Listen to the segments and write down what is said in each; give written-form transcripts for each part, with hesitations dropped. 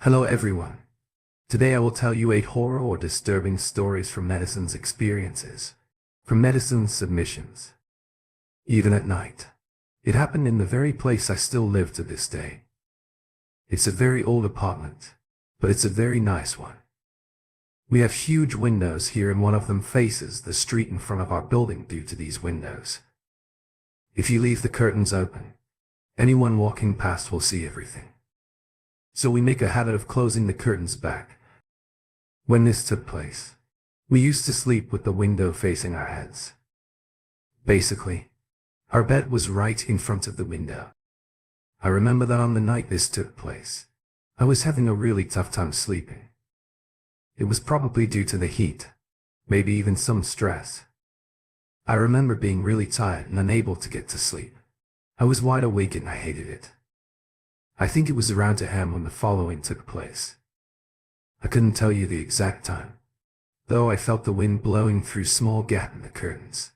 Hello everyone. Today I will tell you 8 horror or disturbing stories from medicine's experiences. From medicine's submissions. Even at night. It happened in the very place I still live to this day. It's a very old apartment, but it's a very nice one. We have huge windows here and one of them faces the street in front of our building due to these windows. If you leave the curtains open, anyone walking past will see everything. So we make a habit of closing the curtains back. When this took place, we used to sleep with the window facing our heads. Basically, our bed was right in front of the window. I remember that on the night this took place, I was having a really tough time sleeping. It was probably due to the heat, maybe even some stress. I remember being really tired and unable to get to sleep. I was wide awake and I hated it. I think it was around AM when the following took place. I couldn't tell you the exact time, though I felt the wind blowing through small gap in the curtains.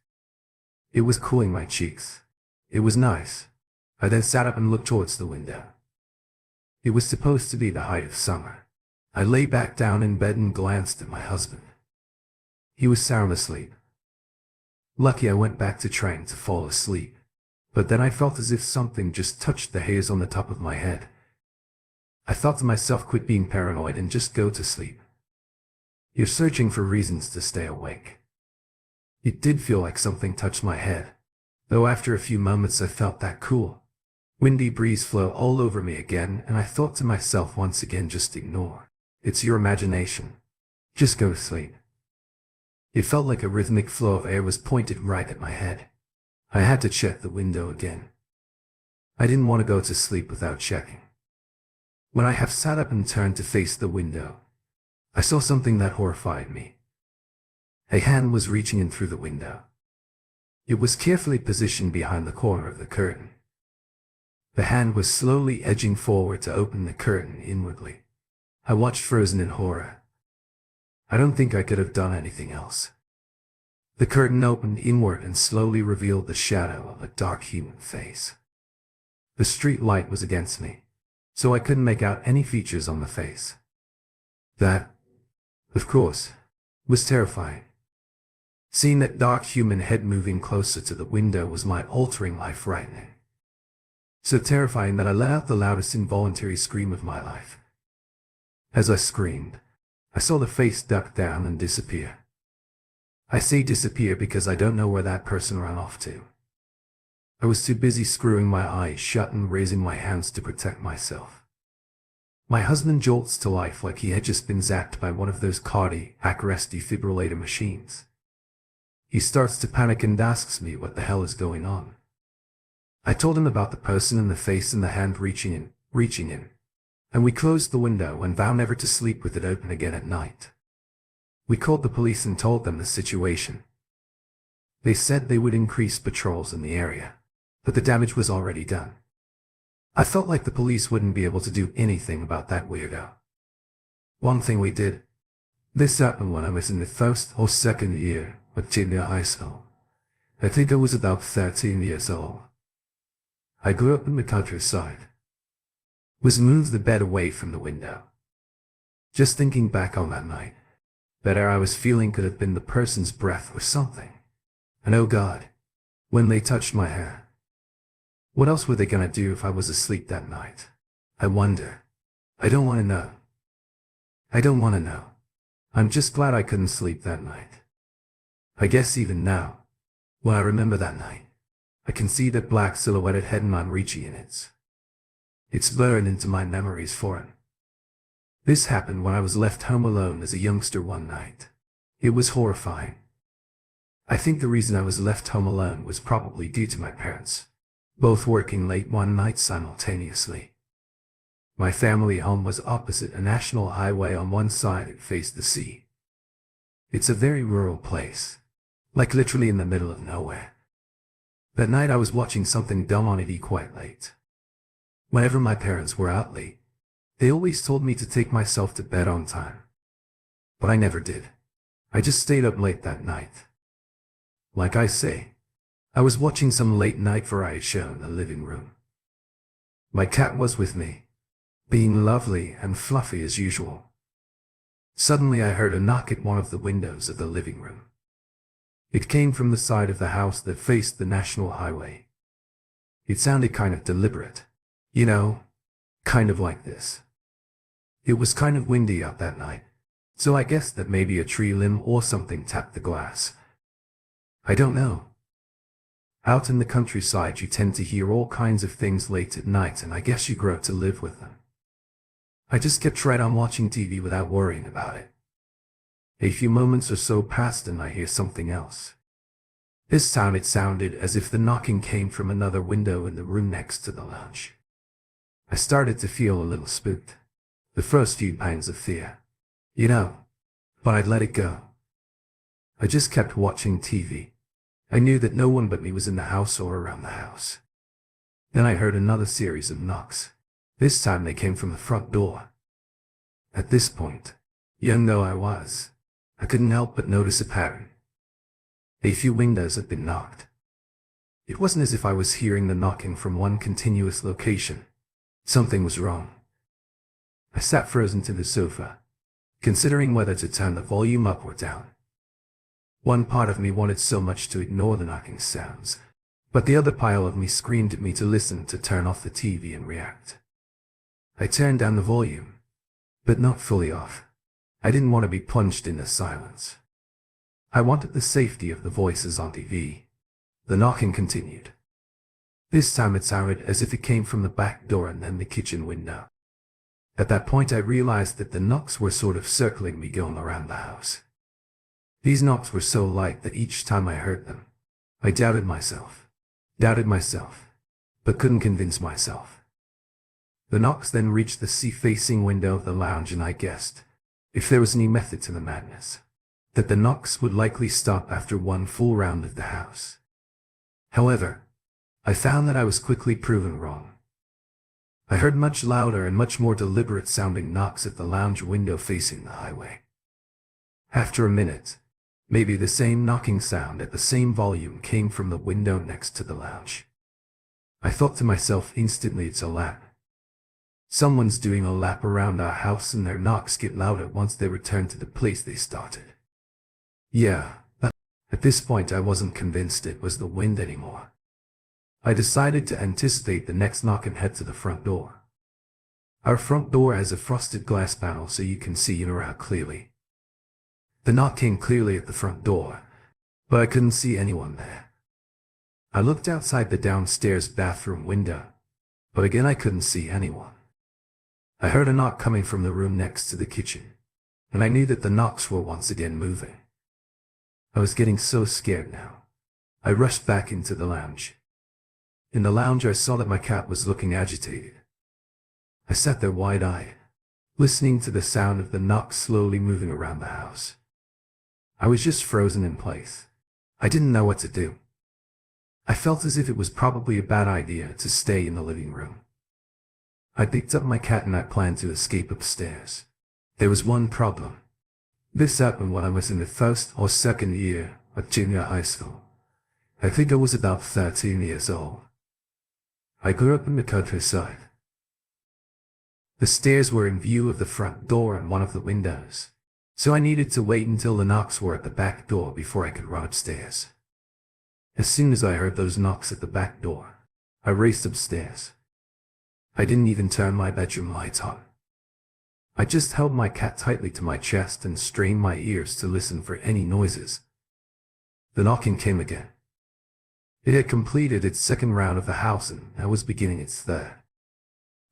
It was cooling my cheeks. It was nice. I then sat up and looked towards the window. It was supposed to be the height of summer. I lay back down in bed and glanced at my husband. He was sound asleep. Lucky I went back to trying to fall asleep. But then I felt as if something just touched the hairs on the top of my head. I thought to myself, quit being paranoid and just go to sleep. You're searching for reasons to stay awake. It did feel like something touched my head, though after a few moments I felt that cool, windy breeze flow all over me again, and I thought to myself once again, just ignore. It's your imagination. Just go to sleep. It felt like a rhythmic flow of air was pointed right at my head. I had to check the window again. I didn't want to go to sleep without checking. When I have sat up and turned to face the window, I saw something that horrified me. A hand was reaching in through the window. It was carefully positioned behind the corner of the curtain. The hand was slowly edging forward to open the curtain inwardly. I watched frozen in horror. I don't think I could have done anything else. The curtain opened inward and slowly revealed the shadow of a dark human face. The street light was against me, so I couldn't make out any features on the face. That, of course, was terrifying. Seeing that dark human head moving closer to the window was mind-altering, life-frightening. So terrifying that I let out the loudest involuntary scream of my life. As I screamed, I saw the face duck down and disappear. I say disappear because I don't know where that person ran off to. I was too busy screwing my eyes shut and raising my hands to protect myself. My husband jolts to life like he had just been zapped by one of those cardiac arrest defibrillator machines. He starts to panic and asks me what the hell is going on. I told him about the person in the face and the hand reaching in, and we closed the window and vowed never to sleep with it open again at night. We called the police and told them the situation. They said they would increase patrols in the area, but the damage was already done. I felt like the police wouldn't be able to do anything about that weirdo. One thing we did. This happened when I was in the first or second year of junior high school. I think I was about 13 years old. I grew up in the countryside. Was moved the bed away from the window. Just thinking back on that night, that air I was feeling could have been the person's breath or something. And oh God, when they touched my hair. What else were they gonna do if I was asleep that night? I wonder. I don't want to know. I don't want to know. I'm just glad I couldn't sleep that night. I guess even now, when I remember that night, I can see that black silhouetted head and I'm reaching in it. It's blurred into my memories foreign. This happened when I was left home alone as a youngster one night. It was horrifying. I think the reason I was left home alone was probably due to my parents, both working late one night simultaneously. My family home was opposite a national highway. On one side it faced the sea. It's a very rural place, like literally in the middle of nowhere. That night I was watching something dumb on TV quite late. Whenever my parents were out late, they always told me to take myself to bed on time. But I never did. I just stayed up late that night. Like I say, I was watching some late night variety show in the living room. My cat was with me, being lovely and fluffy as usual. Suddenly I heard a knock at one of the windows of the living room. It came from the side of the house that faced the national highway. It sounded kind of deliberate. You know, kind of like this. It was kind of windy out that night, so I guessed that maybe a tree limb or something tapped the glass. I don't know. Out in the countryside you tend to hear all kinds of things late at night, and I guess you grow to live with them. I just kept right on watching TV without worrying about it. A few moments or so passed and I hear something else. This time it sounded as if the knocking came from another window in the room next to the lounge. I started to feel a little spooked. The first few pangs of fear. You know, but I'd let it go. I just kept watching TV. I knew that no one but me was in the house or around the house. Then I heard another series of knocks. This time they came from the front door. At this point, young though I was, I couldn't help but notice a pattern. A few windows had been knocked. It wasn't as if I was hearing the knocking from one continuous location. Something was wrong. I sat frozen to the sofa, considering whether to turn the volume up or down. One part of me wanted so much to ignore the knocking sounds, but the other pile of me screamed at me to listen, to turn off the TV and react. I turned down the volume, but not fully off. I didn't want to be plunged into silence. I wanted the safety of the voices on TV. The knocking continued. This time it sounded as if it came from the back door and then the kitchen window. At that point I realized that the knocks were sort of circling me, going around the house. These knocks were so light that each time I heard them, I doubted myself, but couldn't convince myself. The knocks then reached the sea-facing window of the lounge, and I guessed, if there was any method to the madness, that the knocks would likely stop after one full round of the house. However, I found that I was quickly proven wrong. I heard much louder and much more deliberate sounding knocks at the lounge window facing the highway. After a minute, maybe the same knocking sound at the same volume came from the window next to the lounge. I thought to myself instantly, it's a lap. Someone's doing a lap around our house, and their knocks get louder once they return to the place they started. Yeah, but at this point I wasn't convinced it was the wind anymore. I decided to anticipate the next knock and head to the front door. Our front door has a frosted glass panel so you can see in or out clearly. The knock came clearly at the front door, but I couldn't see anyone there. I looked outside the downstairs bathroom window, but again I couldn't see anyone. I heard a knock coming from the room next to the kitchen, and I knew that the knocks were once again moving. I was getting so scared now. I rushed back into the lounge. In the lounge I saw that my cat was looking agitated. I sat there wide-eyed, listening to the sound of the knocks slowly moving around the house. I was just frozen in place. I didn't know what to do. I felt as if it was probably a bad idea to stay in the living room. I picked up my cat and I planned to escape upstairs. There was one problem. This happened when I was in the first or second year of junior high school. I think I was about 13 years old. I grew up in the countryside. The stairs were in view of the front door and one of the windows, so I needed to wait until the knocks were at the back door before I could run upstairs. As soon as I heard those knocks at the back door, I raced upstairs. I didn't even turn my bedroom lights on. I just held my cat tightly to my chest and strained my ears to listen for any noises. The knocking came again. It had completed its second round of the house and now was beginning its third.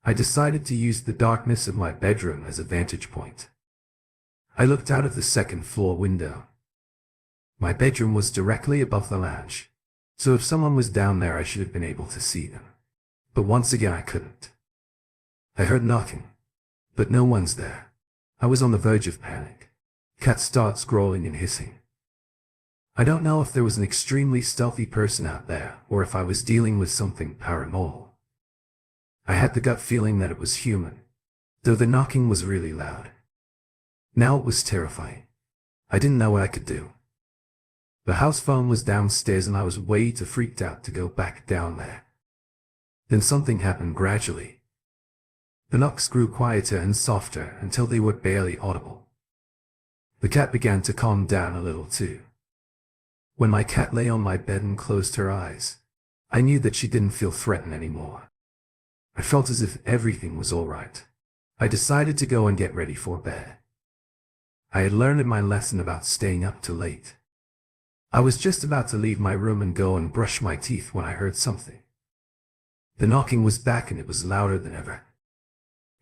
I decided to use the darkness of my bedroom as a vantage point. I looked out of the second floor window. My bedroom was directly above the lounge, so if someone was down there I should have been able to see them. But once again I couldn't. I heard knocking, but no one's there. I was on the verge of panic. Cats started growling and hissing. I don't know if there was an extremely stealthy person out there or if I was dealing with something paranormal. I had the gut feeling that it was human, though the knocking was really loud. Now it was terrifying. I didn't know what I could do. The house phone was downstairs and I was way too freaked out to go back down there. Then something happened gradually. The knocks grew quieter and softer until they were barely audible. The cat began to calm down a little too. When my cat lay on my bed and closed her eyes, I knew that she didn't feel threatened anymore. I felt as if everything was all right. I decided to go and get ready for bed. I had learned my lesson about staying up too late. I was just about to leave my room and go and brush my teeth when I heard something. The knocking was back and it was louder than ever.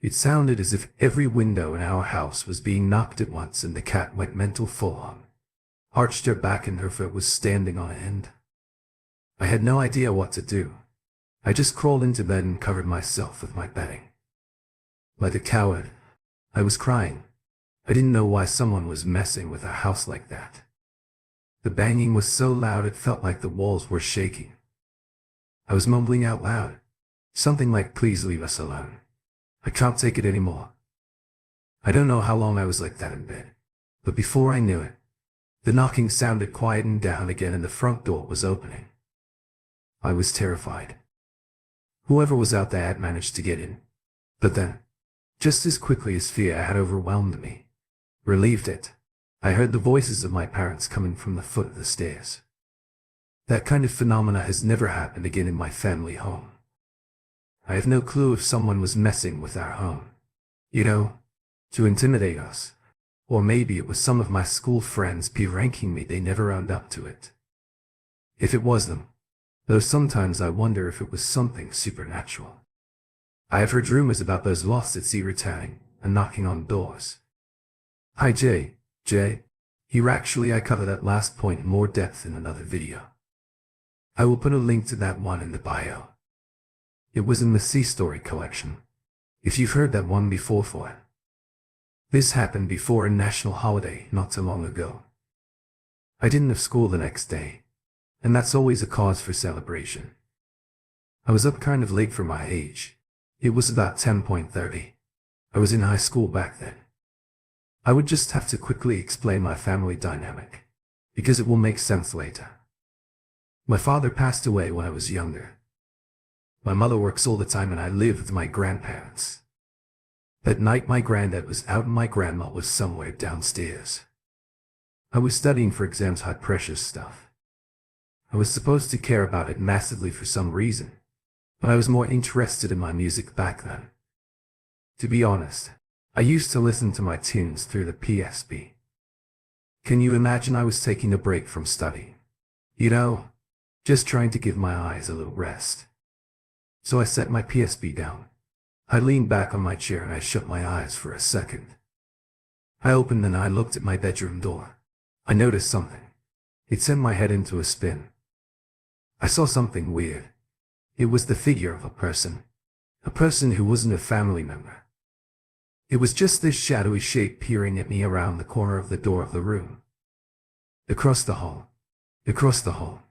It sounded as if every window in our house was being knocked at once, and the cat went mental full on, arched her back and her foot was standing on end. I had no idea what to do. I just crawled into bed and covered myself with my bedding. Like a coward, I was crying. I didn't know why someone was messing with our house like that. The banging was so loud it felt like the walls were shaking. I was mumbling out loud, something like, "Please leave us alone. I can't take it anymore." I don't know how long I was like that in bed, but before I knew it, the knocking sounded quieting down again and the front door was opening. I was terrified. Whoever was out there had managed to get in. But then, just as quickly as fear had overwhelmed me, relieved it, I heard the voices of my parents coming from the foot of the stairs. That kind of phenomena has never happened again in my family home. I have no clue if someone was messing with our home, to intimidate us, or maybe it was some of my school friends pranking me. They never owned up to it. If it was them, though, sometimes I wonder if it was something supernatural. I have heard rumors about those lost at sea returning and knocking on doors. Hi Jay. Actually, I cover that last point in more depth in another video. I will put a link to that one in the bio. It was in the Sea Story collection, if you've heard that one before. This happened before a national holiday not too long ago. I didn't have school the next day, and that's always a cause for celebration. I was up kind of late for my age. It was about 10:30. I was in high school back then. I would just have to quickly explain my family dynamic, because it will make sense later. My father passed away when I was younger. My mother works all the time and I live with my grandparents. That night my granddad was out and my grandma was somewhere downstairs. I was studying for exams, high precious stuff. I was supposed to care about it massively for some reason, but I was more interested in my music back then. To be honest, I used to listen to my tunes through the PSP. Can you imagine? I was taking a break from studying. Just trying to give my eyes a little rest. So I set my PSP down. I leaned back on my chair and I shut my eyes for a second. I opened and I looked at my bedroom door. I noticed something. It sent my head into a spin. I saw something weird. It was the figure of a person who wasn't a family member. It was just this shadowy shape peering at me around the corner of the door of the room. Across the hall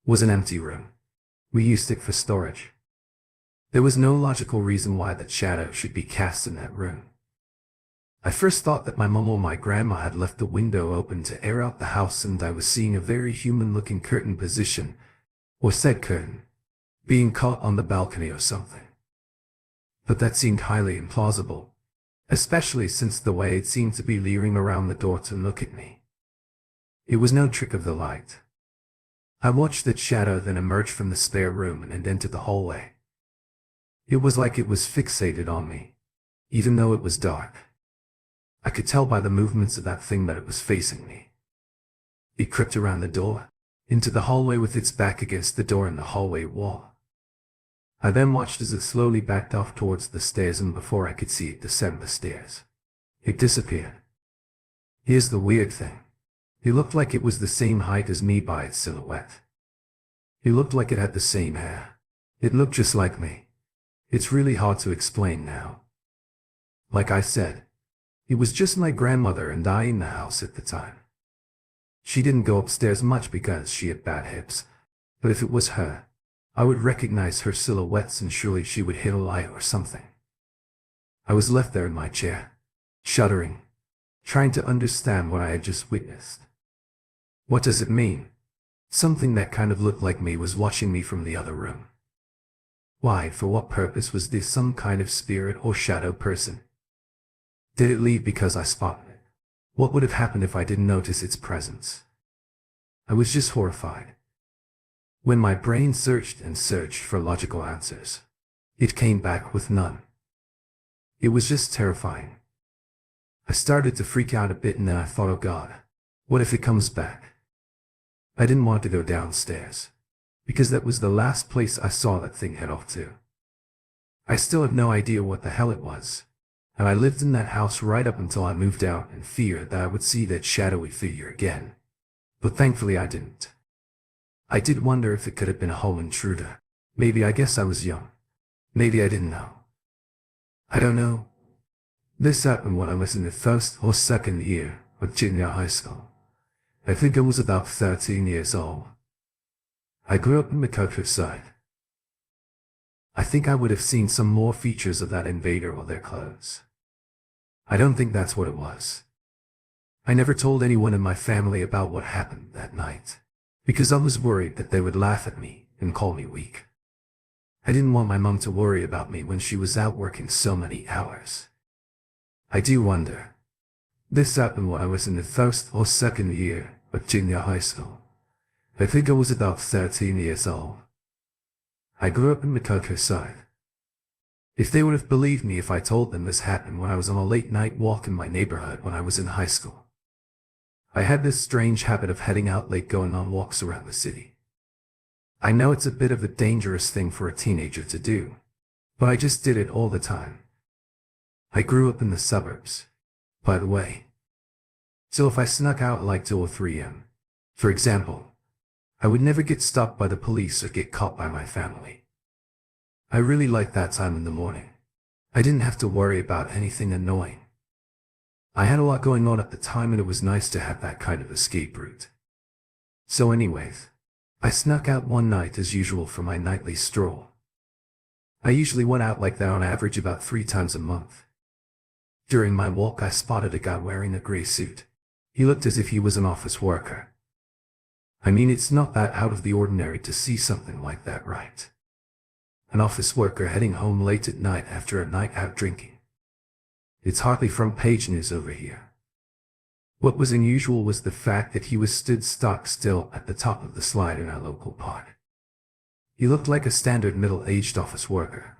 was an empty room. We used it for storage. There was no logical reason why that shadow should be cast in that room. I first thought that my mom or my grandma had left the window open to air out the house, and I was seeing a very human-looking curtain position, or said curtain, being caught on the balcony or something. But that seemed highly implausible, especially since the way it seemed to be leering around the door to look at me. It was no trick of the light. I watched that shadow then emerge from the spare room and enter the hallway. It was like it was fixated on me, even though it was dark. I could tell by the movements of that thing that it was facing me. It crept around the door, into the hallway with its back against the door in the hallway wall. I then watched as it slowly backed off towards the stairs, and before I could see it descend the stairs, it disappeared. Here's the weird thing. It looked like it was the same height as me by its silhouette. It looked like it had the same hair. It looked just like me. It's really hard to explain now. Like I said, it was just my grandmother and I in the house at the time. She didn't go upstairs much because she had bad hips, but if it was her, I would recognize her silhouettes and surely she would hit a light or something. I was left there in my chair, shuddering, trying to understand what I had just witnessed. What does it mean? Something that kind of looked like me was watching me from the other room. Why, for what purpose was this some kind of spirit or shadow person? Did it leave because I spotted it? What would have happened if I didn't notice its presence? I was just horrified. When my brain searched and searched for logical answers, it came back with none. It was just terrifying. I started to freak out a bit and then I thought, oh God, what if it comes back? I didn't want to go downstairs, because that was the last place I saw that thing head off to. I still have no idea what the hell it was, and I lived in that house right up until I moved out and feared that I would see that shadowy figure again. But thankfully I didn't. I did wonder if it could have been a home intruder. Maybe, I guess I was young. Maybe I didn't know. I don't know. This happened when I was in the first or second year of junior high school. I think I was about 13 years old. I grew up in the countryside. I think I would have seen some more features of that invader or their clothes. I don't think that's what it was. I never told anyone in my family about what happened that night, because I was worried that they would laugh at me and call me weak. I didn't want my mom to worry about me when she was out working so many hours. I do wonder. This happened when I was in the first or second year of junior high school. I think I was about 13 years old. I grew up in the countryside. If they would have believed me if I told them this happened when I was on a late night walk in my neighborhood when I was in high school. I had this strange habit of heading out late going on walks around the city. I know it's a bit of a dangerous thing for a teenager to do, but I just did it all the time. I grew up in the suburbs, by the way. So if I snuck out like 2 or 3 a.m., for example, I would never get stopped by the police or get caught by my family. I really liked that time in the morning. I didn't have to worry about anything annoying. I had a lot going on at the time and it was nice to have that kind of escape route. So anyways, I snuck out one night as usual for my nightly stroll. I usually went out like that on average about 3 times a month. During my walk I spotted a guy wearing a gray suit. He looked as if he was an office worker. I mean, it's not that out of the ordinary to see something like that, right? An office worker heading home late at night after a night out drinking. It's hardly front page news over here. What was unusual was the fact that he was stood stock still at the top of the slide in our local park. He looked like a standard middle-aged office worker,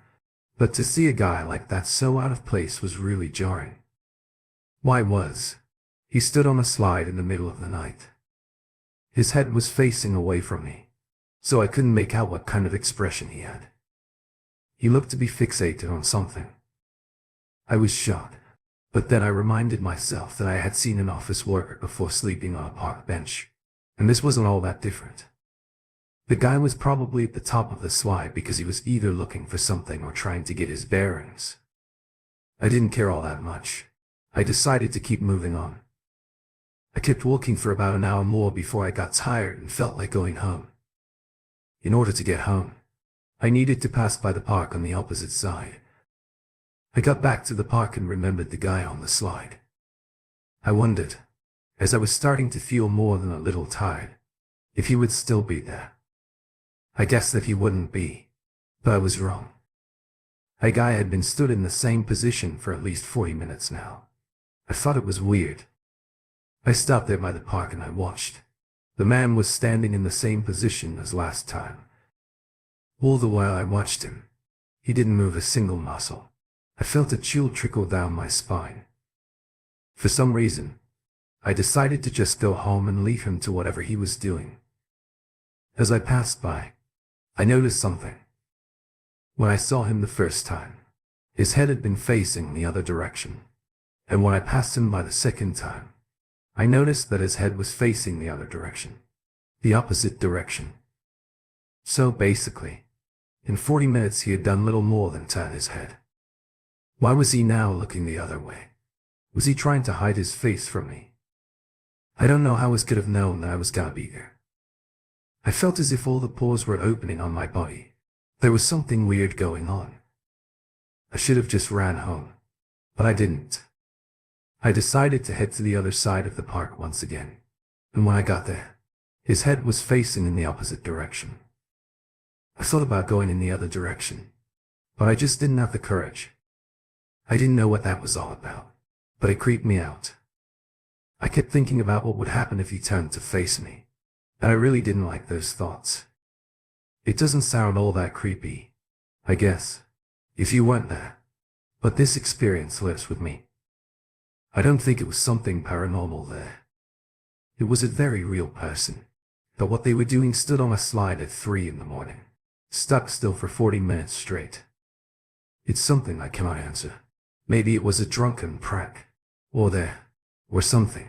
but to see a guy like that so out of place was really jarring. Why was he stood on a slide in the middle of the night? His head was facing away from me, so I couldn't make out what kind of expression he had. He looked to be fixated on something. I was shocked, but then I reminded myself that I had seen an office worker before sleeping on a park bench, and this wasn't all that different. The guy was probably at the top of the slide because he was either looking for something or trying to get his bearings. I didn't care all that much. I decided to keep moving on. I kept walking for about an hour more before I got tired and felt like going home. In order to get home, I needed to pass by the park on the opposite side. I got back to the park and remembered the guy on the slide. I wondered, as I was starting to feel more than a little tired, if he would still be there. I guessed that he wouldn't be, but I was wrong. A guy had been stood in the same position for at least 40 minutes now. I thought it was weird. I stopped there by the park and I watched. The man was standing in the same position as last time. All the while I watched him, he didn't move a single muscle. I felt a chill trickle down my spine. For some reason, I decided to just go home and leave him to whatever he was doing. As I passed by, I noticed something. When I saw him the first time, his head had been facing the other direction. And when I passed him by the second time, I noticed that his head was facing the other direction. The opposite direction. So basically, in 40 minutes he had done little more than turn his head. Why was he now looking the other way? Was he trying to hide his face from me? I don't know how I could have known that I was gonna be there. I felt as if all the pores were opening on my body. There was something weird going on. I should have just ran home, but I didn't. I decided to head to the other side of the park once again, and when I got there, his head was facing in the opposite direction. I thought about going in the other direction, but I just didn't have the courage. I didn't know what that was all about, but it creeped me out. I kept thinking about what would happen if he turned to face me, and I really didn't like those thoughts. It doesn't sound all that creepy, I guess, if you weren't there, but this experience lives with me. I don't think it was something paranormal there. It was a very real person, but what they were doing stood on a slide at 3 in the morning, stuck still for 40 minutes straight. It's something I cannot answer. Maybe it was a drunken prank, or something.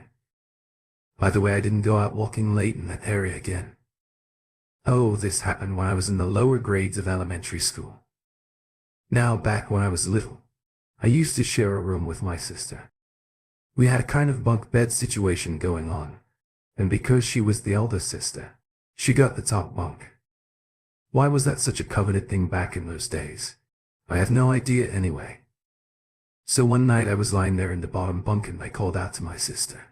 By the way, I didn't go out walking late in that area again. Oh, this happened when I was in the lower grades of elementary school. Now, back when I was little, I used to share a room with my sister. We had a kind of bunk bed situation going on, and because she was the elder sister, she got the top bunk. Why was that such a coveted thing back in those days? I have no idea anyway. So one night I was lying there in the bottom bunk and I called out to my sister.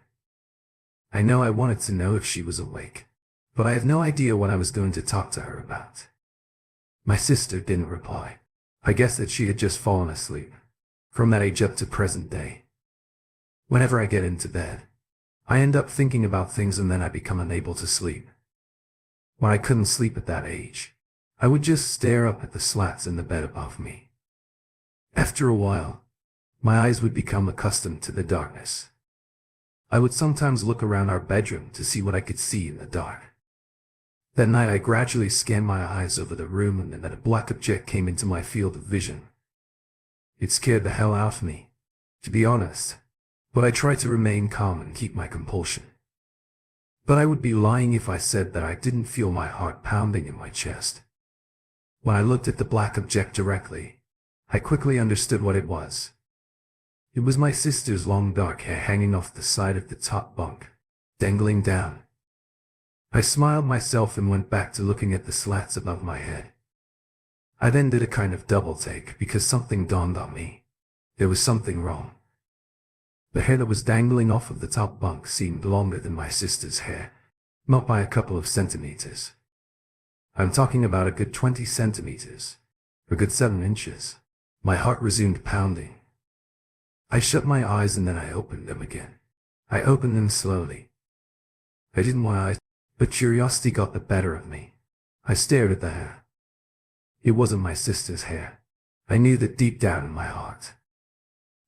I know I wanted to know if she was awake, but I have no idea what I was going to talk to her about. My sister didn't reply. I guess that she had just fallen asleep, from that age up to present day. Whenever I get into bed, I end up thinking about things and then I become unable to sleep. When I couldn't sleep at that age, I would just stare up at the slats in the bed above me. After a while, my eyes would become accustomed to the darkness. I would sometimes look around our bedroom to see what I could see in the dark. That night I gradually scanned my eyes over the room and then a black object came into my field of vision. It scared the hell out of me, to be honest, but I tried to remain calm and keep my composure. But I would be lying if I said that I didn't feel my heart pounding in my chest. When I looked at the black object directly, I quickly understood what it was. It was my sister's long dark hair hanging off the side of the top bunk, dangling down. I smiled myself and went back to looking at the slats above my head. I then did a kind of double take because something dawned on me. There was something wrong. The hair that was dangling off of the top bunk seemed longer than my sister's hair, not by a couple of centimeters. I'm talking about a good 20 centimeters, a good 7 inches. My heart resumed pounding. I shut my eyes and then I opened them again. I opened them slowly. I didn't want to, but curiosity got the better of me. I stared at the hair. It wasn't my sister's hair. I knew that deep down in my heart.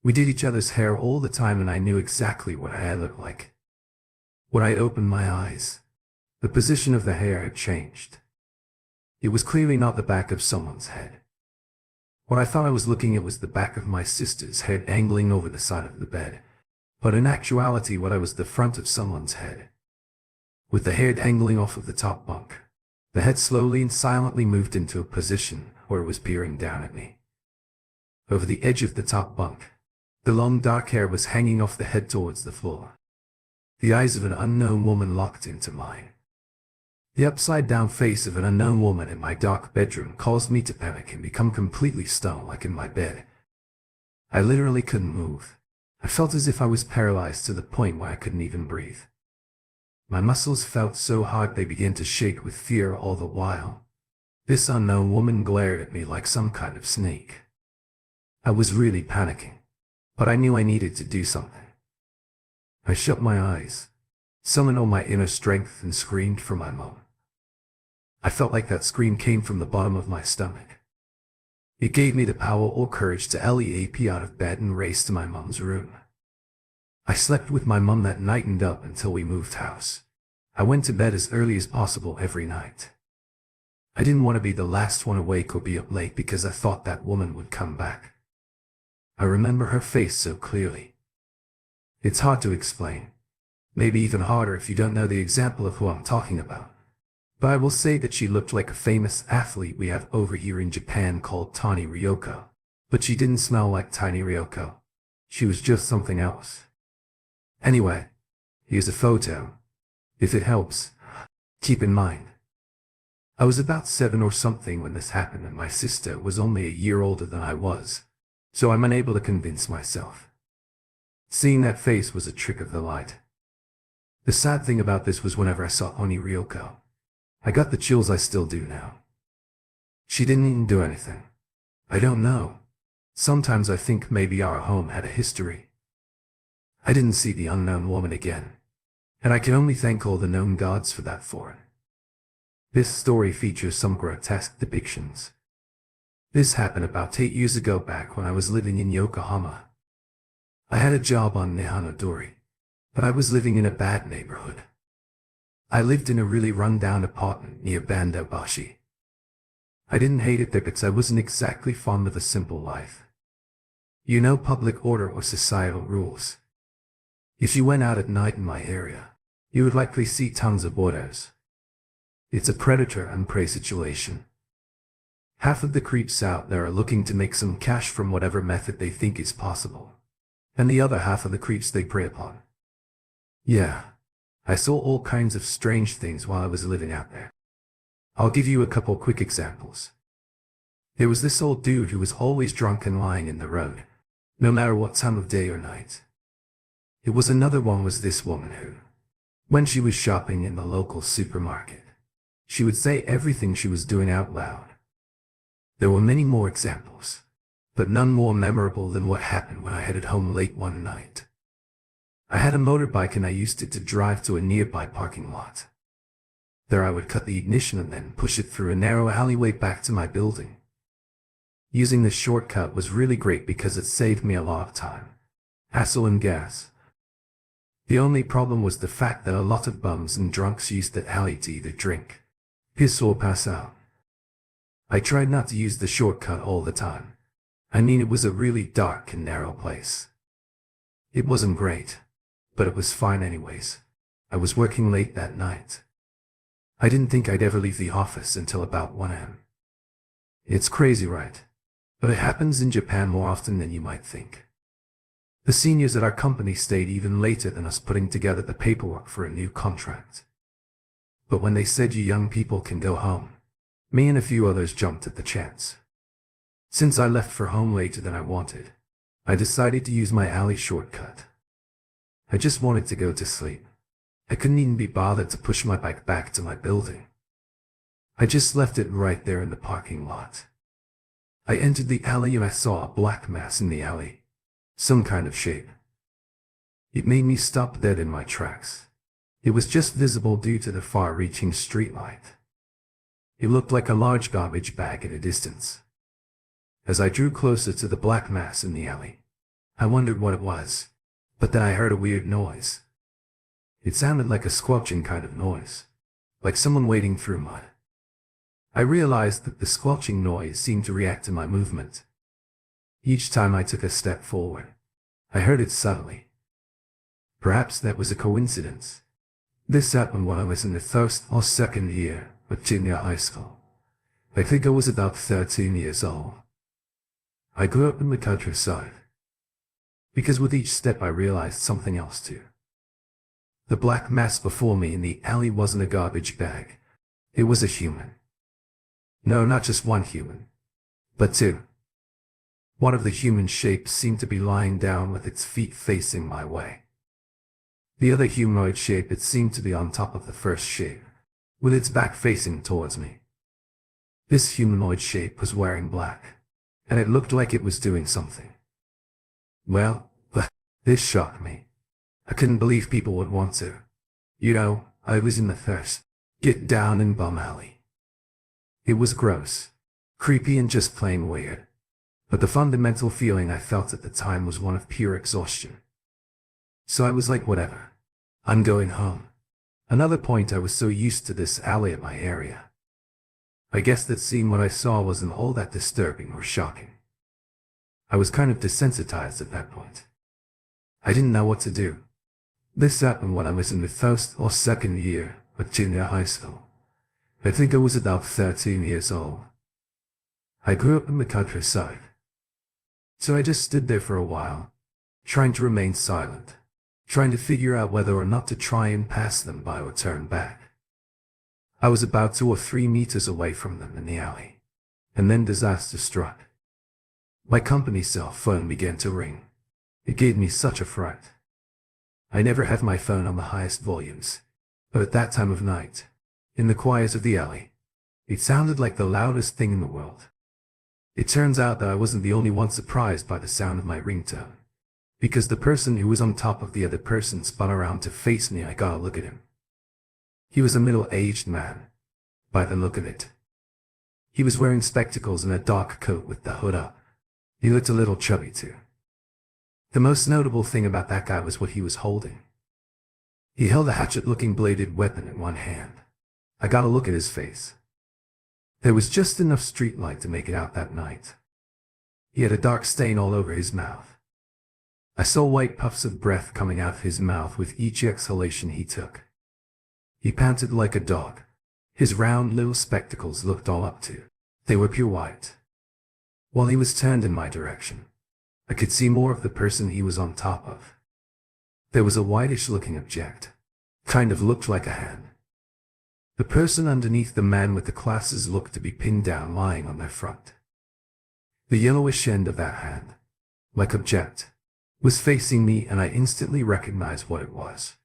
We did each other's hair all the time and I knew exactly what her hair looked like. When I opened my eyes, the position of the hair had changed. It was clearly not the back of someone's head. What I thought I was looking at was the back of my sister's head dangling over the side of the bed, but in actuality what I was the front of someone's head. With the hair dangling off of the top bunk, the head slowly and silently moved into a position where it was peering down at me. Over the edge of the top bunk, the long dark hair was hanging off the head towards the floor. The eyes of an unknown woman locked into mine. The upside-down face of an unknown woman in my dark bedroom caused me to panic and become completely stunned like in my bed. I literally couldn't move. I felt as if I was paralyzed to the point where I couldn't even breathe. My muscles felt so hard they began to shake with fear all the while. This unknown woman glared at me like some kind of snake. I was really panicking, but I knew I needed to do something. I shut my eyes, summoned all my inner strength and screamed for my mom. I felt like that scream came from the bottom of my stomach. It gave me the power or courage to leap out of bed and race to my mom's room. I slept with my mom that night and up until we moved house. I went to bed as early as possible every night. I didn't want to be the last one awake or be up late because I thought that woman would come back. I remember her face so clearly. It's hard to explain. Maybe even harder if you don't know the example of who I'm talking about. But I will say that she looked like a famous athlete we have over here in Japan called Tani Ryoko. But she didn't smell like Tiny Ryoko. She was just something else. Anyway, here's a photo. If it helps, keep in mind. I was about 7 or something when this happened and my sister was only a year older than I was. So I'm unable to convince myself. Seeing that face was a trick of the light. The sad thing about this was whenever I saw Tani Ryoko, I got the chills I still do now. She didn't even do anything. I don't know. Sometimes I think maybe our home had a history. I didn't see the unknown woman again, and I can only thank all the known gods for that for it. This story features some grotesque depictions. This happened about 8 years ago back when I was living in Yokohama. I had a job on Nihanodori, but I was living in a bad neighborhood. I lived in a really run-down apartment near Bandobashi. I didn't hate it there because I wasn't exactly fond of a simple life. You know, public order or societal rules. If you went out at night in my area, you would likely see tons of orders. It's a predator and prey situation. Half of the creeps out there are looking to make some cash from whatever method they think is possible, and the other half of the creeps they prey upon. Yeah, I saw all kinds of strange things while I was living out there. I'll give you a couple quick examples. There was this old dude who was always drunk and lying in the road, no matter what time of day or night. It was another one was this woman who, when she was shopping in the local supermarket, she would say everything she was doing out loud. There were many more examples, but none more memorable than what happened when I headed home late one night. I had a motorbike and I used it to drive to a nearby parking lot. There I would cut the ignition and then push it through a narrow alleyway back to my building. Using this shortcut was really great because it saved me a lot of time, hassle and gas. The only problem was the fact that a lot of bums and drunks used that alley to either drink, piss or pass out. I tried not to use the shortcut all the time. I mean, it was a really dark and narrow place. It wasn't great, but it was fine anyways. I was working late that night. I didn't think I'd ever leave the office until about 1 a.m. It's crazy, right? But it happens in Japan more often than you might think. The seniors at our company stayed even later than us putting together the paperwork for a new contract. But when they said you young people can go home, me and a few others jumped at the chance. Since I left for home later than I wanted, I decided to use my alley shortcut. I just wanted to go to sleep. I couldn't even be bothered to push my bike back to my building. I just left it right there in the parking lot. I entered the alley and I saw a black mass in the alley. Some kind of shape. It made me stop dead in my tracks. It was just visible due to the far-reaching streetlight. It looked like a large garbage bag at a distance. As I drew closer to the black mass in the alley, I wondered what it was, but then I heard a weird noise. It sounded like a squelching kind of noise, like someone wading through mud. I realized that the squelching noise seemed to react to my movement. Each time I took a step forward, I heard it subtly. Perhaps that was a coincidence. This happened while I was in the first or second year of junior high school. I think I was about 13 years old. I grew up in the countryside. Because with each step I realized something else too. The black mass before me in the alley wasn't a garbage bag. It was a human. No, not just one human, but two. One of the human shapes seemed to be lying down with its feet facing my way. The other humanoid shape, it seemed to be on top of the first shape, with its back facing towards me. This humanoid shape was wearing black, and it looked like it was doing something. Well, this shocked me. I couldn't believe people would want to. You know, I was in the first get down in bum alley. It was gross, creepy and just plain weird. But the fundamental feeling I felt at the time was one of pure exhaustion. So I was like, whatever. I'm going home. Another point, I was so used to this alley at my area. I guess that seeing what I saw wasn't all that disturbing or shocking. I was kind of desensitized at that point. I didn't know what to do. This happened when I was in the first or second year of junior high school. I think I was about 13 years old. I grew up in the countryside. So I just stood there for a while, trying to remain silent, trying to figure out whether or not to try and pass them by or turn back. I was about 2 or 3 meters away from them in the alley, and then disaster struck. My company cell phone began to ring. It gave me such a fright. I never had my phone on the highest volumes, but at that time of night, in the quiet of the alley, It sounded like the loudest thing in the world. It turns out that I wasn't the only one surprised by the sound of my ringtone, because the person who was on top of the other person spun around to face me. I got a look at him. He was a middle-aged man, by the look of it. He was wearing spectacles and a dark coat with the hood up. He looked a little chubby too. The most notable thing about that guy was what he was holding. He held a hatchet-looking bladed weapon in one hand. I got a look at his face. There was just enough streetlight to make it out that night. He had a dark stain all over his mouth. I saw white puffs of breath coming out of his mouth with each exhalation he took. He panted like a dog. His round little spectacles looked all up to. They were pure white. While he was turned in my direction, I could see more of the person he was on top of. There was a whitish-looking object. Kind of looked like a hand. The person underneath the man with the glasses looked to be pinned down, lying on their front. The yellowish end of that hand, like object, was facing me, and I instantly recognized what it was.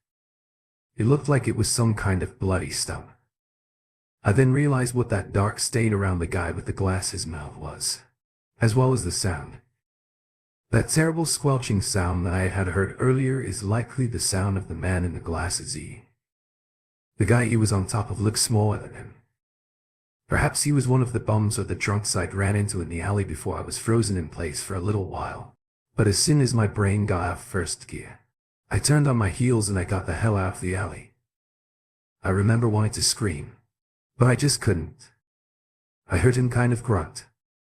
It looked like it was some kind of bloody stump. I then realized what that dark stain around the guy with the glasses mouth was, as well as the sound. That terrible squelching sound that I had heard earlier is likely the sound of the man in the glasses. The guy he was on top of looked smaller than him. Perhaps he was one of the bums or the drunks I'd ran into in the alley before I was frozen in place for a little while. But as soon as my brain got out of first gear, I turned on my heels and I got the hell out of the alley. I remember wanting to scream, but I just couldn't. I heard him kind of grunt,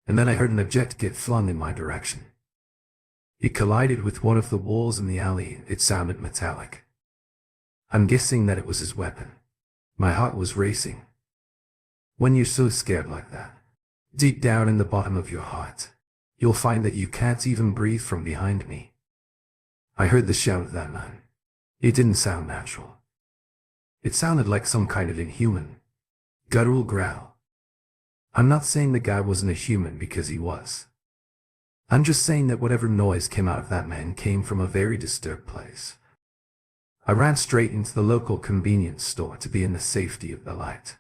and then I heard an object get flung in my direction. It collided with one of the walls in the alley. It sounded metallic. I'm guessing that it was his weapon. My heart was racing. When you're so scared like that, deep down in the bottom of your heart, you'll find that you can't even breathe. From behind me, I heard the shout of that man. It didn't sound natural. It sounded like some kind of inhuman, guttural growl. I'm not saying the guy wasn't a human, because he was. I'm just saying that whatever noise came out of that man came from a very disturbed place. I ran straight into the local convenience store to be in the safety of the light.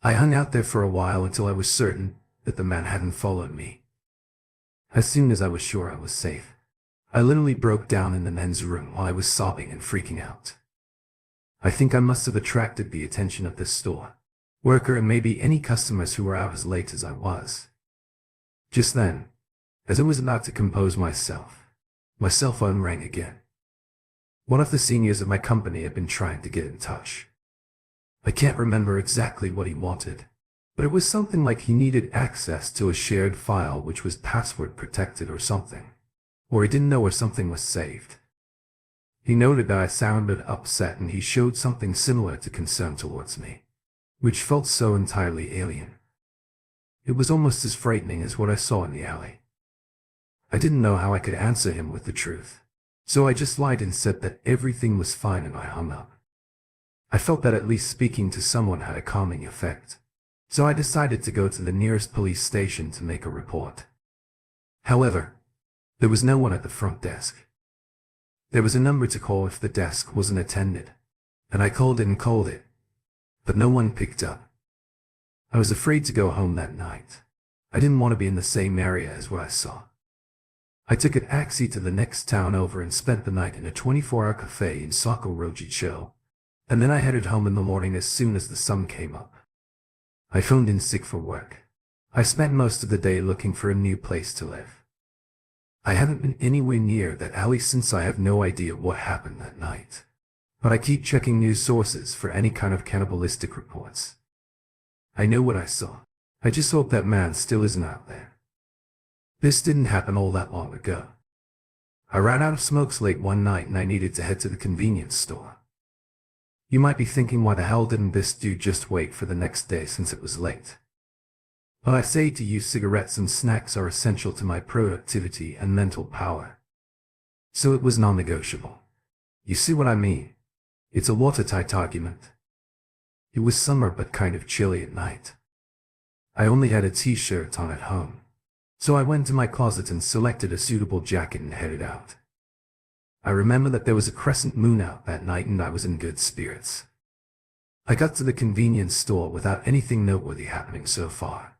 I hung out there for a while until I was certain that the man hadn't followed me. As soon as I was sure I was safe, I literally broke down in the men's room while I was sobbing and freaking out. I think I must have attracted the attention of the store worker and maybe any customers who were out as late as I was. Just then, as I was about to compose myself, my cell phone rang again. One of the seniors of my company had been trying to get in touch. I can't remember exactly what he wanted, but it was something like he needed access to a shared file which was password protected or something, or he didn't know where something was saved. He noted that I sounded upset, and he showed something similar to concern towards me, which felt so entirely alien. It was almost as frightening as what I saw in the alley. I didn't know how I could answer him with the truth, so I just lied and said that everything was fine, and I hung up. I felt that at least speaking to someone had a calming effect, so I decided to go to the nearest police station to make a report. However, there was no one at the front desk. There was a number to call if the desk wasn't attended, and I called it, but no one picked up. I was afraid to go home that night. I didn't want to be in the same area as what I saw. I took a taxi to the next town over and spent the night in a 24-hour cafe in Sokorojicho, and then I headed home in the morning as soon as the sun came up. I phoned in sick for work. I spent most of the day looking for a new place to live. I haven't been anywhere near that alley since. I have no idea what happened that night, but I keep checking news sources for any kind of cannibalistic reports. I know what I saw. I just hope that man still isn't out there. This didn't happen all that long ago. I ran out of smokes late one night and I needed to head to the convenience store. You might be thinking, why the hell didn't this dude just wait for the next day since it was late? Well, I say to you, cigarettes and snacks are essential to my productivity and mental power. So it was non-negotiable. You see what I mean? It's a watertight argument. It was summer but kind of chilly at night. I only had a t-shirt on at home, so I went to my closet and selected a suitable jacket and headed out. I remember that there was a crescent moon out that night and I was in good spirits. I got to the convenience store without anything noteworthy happening so far.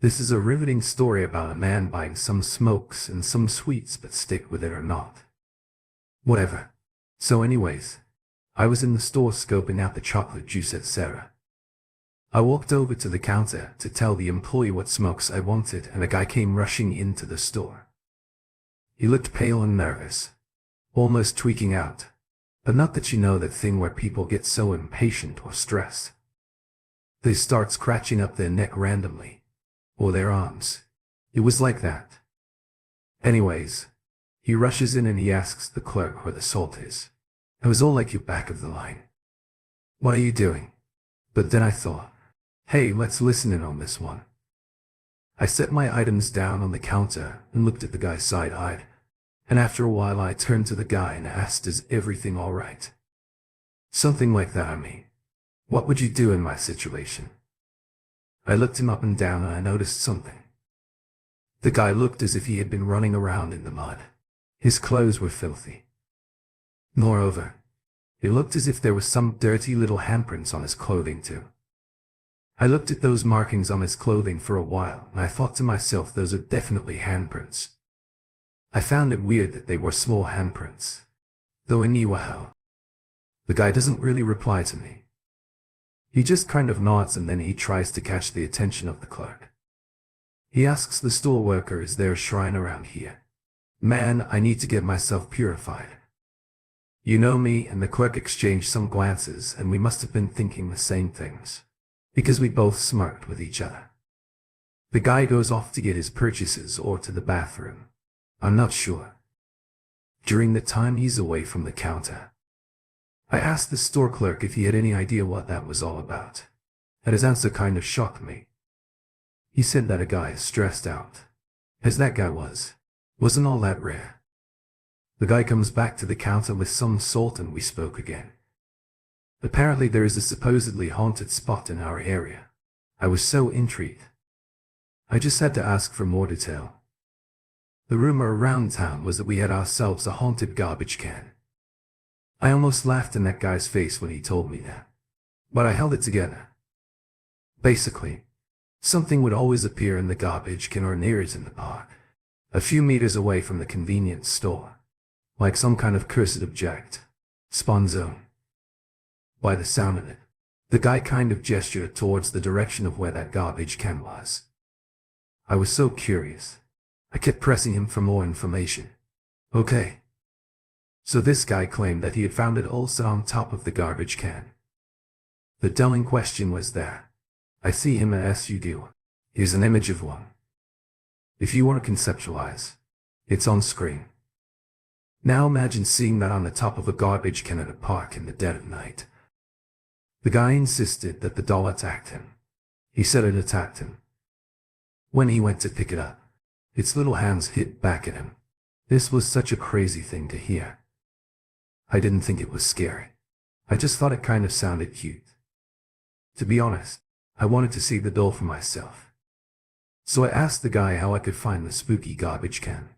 This is a riveting story about a man buying some smokes and some sweets, but stick with it or not. Whatever. So anyways, I was in the store scoping out the chocolate juice, etc. I walked over to the counter to tell the employee what smokes I wanted, and a guy came rushing into the store. He looked pale and nervous, almost tweaking out. But not that that thing where people get so impatient or stressed. They start scratching up their neck randomly. Or their arms. It was like that. Anyways, he rushes in and he asks the clerk where the salt is. I was all like, you back of the line. What are you doing? But then I thought, hey, let's listen in on this one. I set my items down on the counter and looked at the guy side-eyed. And after a while I turned to the guy and asked, is everything all right? Something like that, I mean. What would you do in my situation? I looked him up and down and I noticed something. The guy looked as if he had been running around in the mud. His clothes were filthy. Moreover, it looked as if there was some dirty little handprints on his clothing too. I looked at those markings on his clothing for a while and I thought to myself, those are definitely handprints. I found it weird that they were small handprints. Though anyhow, the guy doesn't really reply to me. He just kind of nods and then he tries to catch the attention of the clerk. He asks the store worker, is there a shrine around here? Man, I need to get myself purified. You know me, and the clerk exchanged some glances and we must have been thinking the same things. Because we both smirked with each other. The guy goes off to get his purchases or to the bathroom. I'm not sure. During the time he's away from the counter, I asked the store clerk if he had any idea what that was all about, and his answer kind of shocked me. He said that a guy is stressed out, as that guy wasn't all that rare. The guy comes back to the counter with some salt and we spoke again. Apparently there is a supposedly haunted spot in our area. I was so intrigued. I just had to ask for more detail. The rumor around town was that we had ourselves a haunted garbage can. I almost laughed in that guy's face when he told me that. But I held it together. Basically, something would always appear in the garbage can or near it in the park, a few meters away from the convenience store, like some kind of cursed object, spawn zone. By the sound of it, the guy kind of gestured towards the direction of where that garbage can was. I was so curious. I kept pressing him for more information. Okay. So this guy claimed that he had found it all set on top of the garbage can. The telling question was there. I see him as you do. Here's an image of one. If you want to conceptualize, it's on screen. Now imagine seeing that on the top of a garbage can at a park in the dead of night. The guy insisted that the doll attacked him. He said it attacked him. When he went to pick it up, its little hands hit back at him. This was such a crazy thing to hear. I didn't think it was scary. I just thought it kind of sounded cute. To be honest, I wanted to see the doll for myself. So I asked the guy how I could find the spooky garbage can.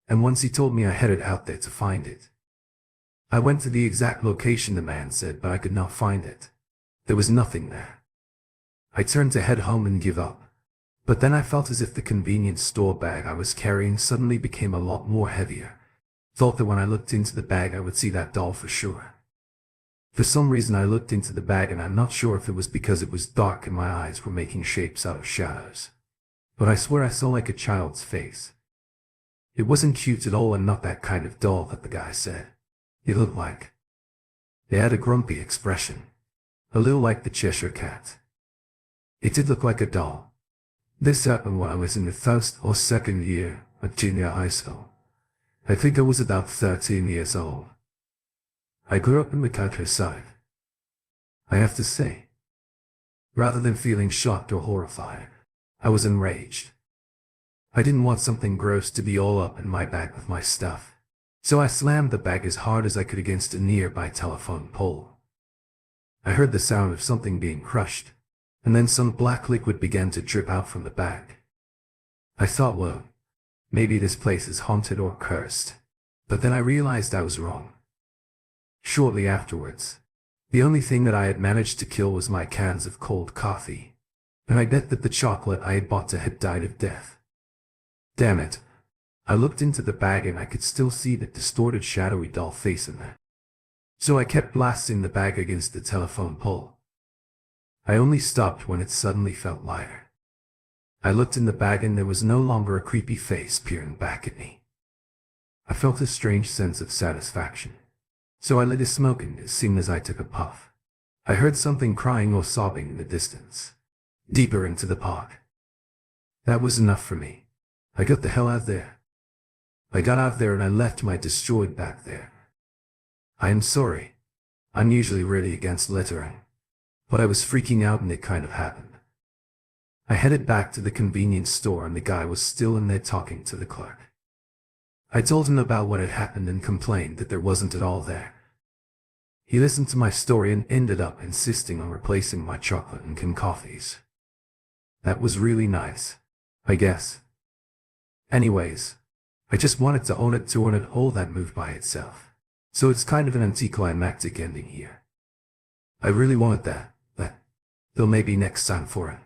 And once he told me, I headed out there to find it. I went to the exact location the man said, but I could not find it. There was nothing there. I turned to head home and give up. But then I felt as if the convenience store bag I was carrying suddenly became a lot more heavier. Thought that when I looked into the bag I would see that doll for sure. For some reason I looked into the bag and I'm not sure if it was because it was dark and my eyes were making shapes out of shadows. But I swear I saw like a child's face. It wasn't cute at all and not that kind of doll that the guy said. It looked like. It had a grumpy expression. A little like the Cheshire Cat. It did look like a doll. This happened when I was in the first or second year of junior high school. I think I was about 13 years old. I grew up in the countryside. I have to say, rather than feeling shocked or horrified, I was enraged. I didn't want something gross to be all up in my bag with my stuff, so I slammed the bag as hard as I could against a nearby telephone pole. I heard the sound of something being crushed, and then some black liquid began to drip out from the bag. I thought, well, maybe this place is haunted or cursed, but then I realized I was wrong. Shortly afterwards, The only thing that I had managed to kill was my cans of cold coffee, and I bet that the chocolate I had bought had died of death. Damn it. I looked into the bag and I could still see that distorted shadowy doll face in there. So I kept blasting the bag against the telephone pole. I only stopped when it suddenly felt lighter. I looked in the bag and there was no longer a creepy face peering back at me. I felt a strange sense of satisfaction. So I lit a smoke, and as soon as I took a puff, I heard something crying or sobbing in the distance, deeper into the pod. That was enough for me. I got the hell out of there. I got out there and I left my destroyed back there. I am sorry. I'm usually really against littering, but I was freaking out and it kind of happened. I headed back to the convenience store and the guy was still in there talking to the clerk. I told him about what had happened and complained that there wasn't at all there. He listened to my story and ended up insisting on replacing my chocolate and canned coffees. That was really nice, I guess. Anyways, I just wanted to own it to own it all that moved by itself. So it's kind of an anticlimactic ending here. I really wanted that, though maybe next time for it.